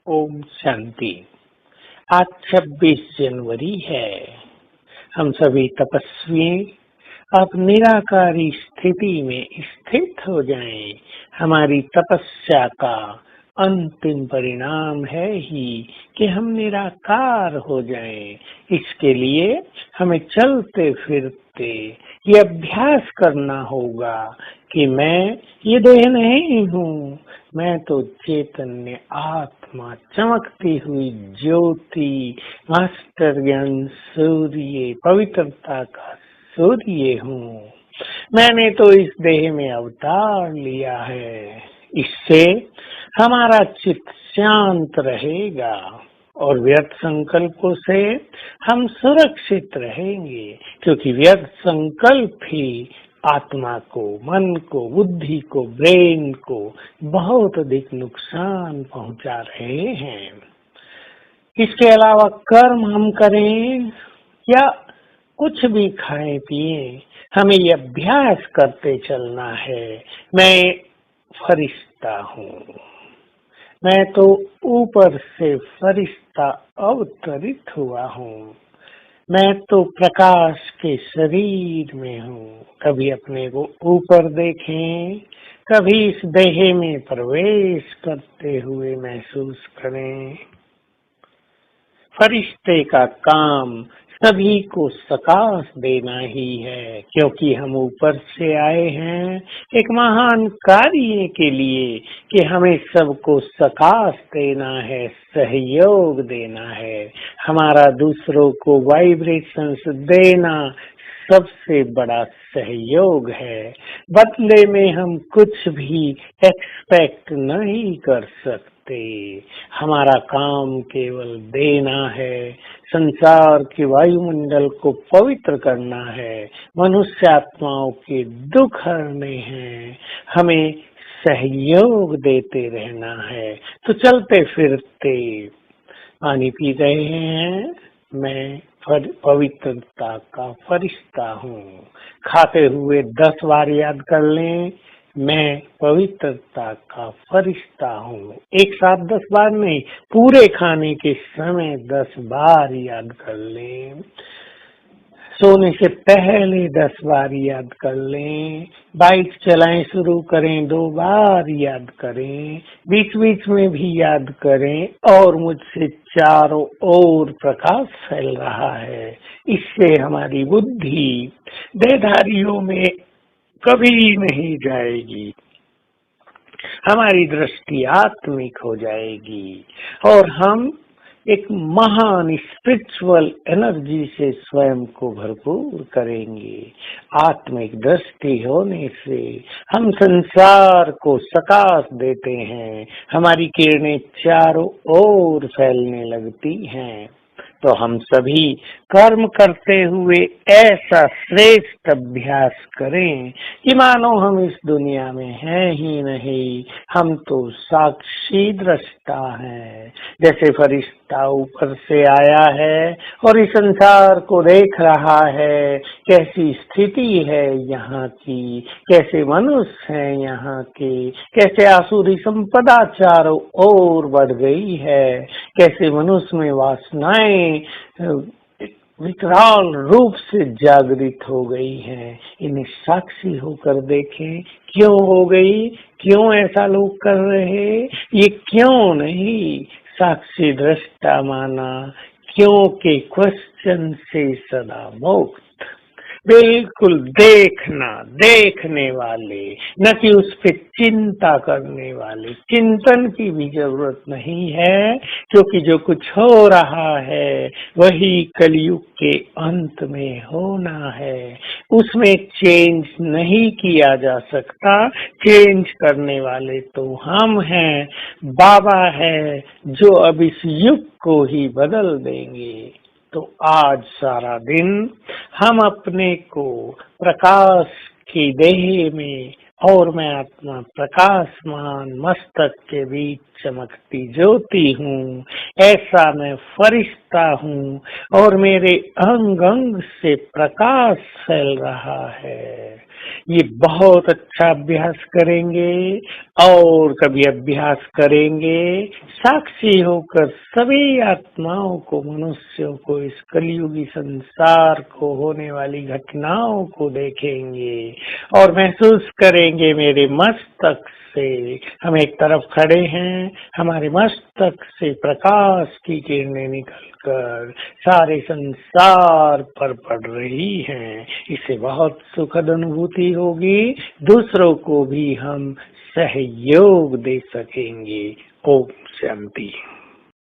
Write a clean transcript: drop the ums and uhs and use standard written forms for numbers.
ओम शांति। आज 26 जनवरी है। हम सभी तपस्वी अब निराकारी स्थिति में स्थित हो जाएं। हमारी तपस्या का अंतिम परिणाम है ही कि हम निराकार हो जाएं। इसके लिए हमें चलते फिरते ये अभ्यास करना होगा कि मैं ये देह नहीं हूँ, मैं तो चैतन्य आत्मा, चमकती हुई ज्योति, मास्टर ज्ञान सूर्य, पवित्रता का सूर्य हूँ। मैंने तो इस देह में अवतार लिया है। इससे हमारा चित्त शांत रहेगा और व्यर्थ संकल्पों से हम सुरक्षित रहेंगे, क्योंकि व्यर्थ संकल्प ही आत्मा को, मन को, बुद्धि को, ब्रेन को बहुत अधिक नुकसान पहुंचा रहे हैं। इसके अलावा कर्म हम करें या कुछ भी खाएं पिए, हमें ये अभ्यास करते चलना है, मैं फरिश्ता हूँ। मैं तो ऊपर से फरिश्ता अवतरित हुआ हूँ। मैं तो प्रकाश के शरीर में हूँ। कभी अपने को ऊपर देखें, कभी इस देह में प्रवेश करते हुए महसूस करें। फरिश्ते का काम सभी को सकाश देना ही है, क्योंकि हम ऊपर से आए हैं एक महान कार्य के लिए कि हमें सबको सकाश देना है, सहयोग देना है। हमारा दूसरों को वाइब्रेशंस देना सबसे बड़ा सहयोग है। बदले में हम कुछ भी एक्सपेक्ट नहीं कर सकते। हमारा काम केवल देना है, संसार के वायुमंडल को पवित्र करना है, मनुष्य आत्माओं के दुख हरने हैं, हमें सहयोग देते रहना है। तो चलते फिरते पानी पी रहे हैं, मैं पवित्रता का फरिश्ता हूँ। खाते हुए 10 बार याद कर लें, मैं पवित्रता का फरिश्ता हूँ। एक साथ 10 बार नहीं, पूरे खाने के समय 10 बार याद कर लें। सोने से पहले 10 बार याद कर लें। बाइक चलाएं शुरू करें 2 बार याद करें, बीच बीच में भी याद करें। और मुझसे चारों ओर प्रकाश फैल रहा है। इससे हमारी बुद्धि देहधारियों में कभी नहीं जाएगी, हमारी दृष्टि आत्मिक हो जाएगी और हम एक महान स्पिरिचुअल एनर्जी से स्वयं को भरपूर करेंगे। आत्मिक दृष्टि होने से हम संसार को सकाश देते हैं, हमारी किरणें चारों ओर फैलने लगती हैं। तो हम सभी कर्म करते हुए ऐसा श्रेष्ठ अभ्यास करें कि मानो हम इस दुनिया में हैं ही नहीं, हम तो साक्षी दृष्टा हैं। जैसे फरिश्ता ऊपर से आया है और इस संसार को देख रहा है, कैसी स्थिति है यहाँ की, कैसे मनुष्य हैं यहाँ के, कैसे आसुरी संपदा चारों ओर बढ़ गई है, कैसे मनुष्य में वासनाएं विकराल रूप से जागृत हो गई हैं। इन्हें साक्षी होकर देखें, क्यों हो गई, क्यों ऐसा लोग कर रहे, ये क्यों नहीं साक्षी दृष्टा माना, क्यों के क्वेश्चन से सदा मुक्त। बिल्कुल देखना, देखने वाले, न कि उस पर चिंता करने वाले। चिंतन की भी जरूरत नहीं है, क्योंकि जो कुछ हो रहा है वही कलयुग के अंत में होना है। उसमें चेंज नहीं किया जा सकता। चेंज करने वाले तो हम हैं, बाबा है जो अब इस युग को ही बदल देंगे। तो आज सारा दिन हम अपने को प्रकाश की देह में और मैं आत्मा प्रकाशमान मस्तक के बीच चमकती ज्योति हूँ, ऐसा मैं फरिश्ता सकता हूँ और मेरे अंग अंग से प्रकाश फैल रहा है। ये बहुत अच्छा अभ्यास करेंगे और कभी अभ्यास करेंगे, साक्षी होकर सभी आत्माओं को, मनुष्यों को, इस कलयुगी संसार को होने वाली घटनाओं को देखेंगे और महसूस करेंगे मेरे मस्तक से हम एक तरफ खड़े हैं, हमारे मस्तक से प्रकाश की किरणें निकलकर सारे संसार पर पड़ रही हैं। इससे बहुत सुखद अनुभूति होगी, दूसरों को भी हम सहयोग दे सकेंगे। ओम शांति।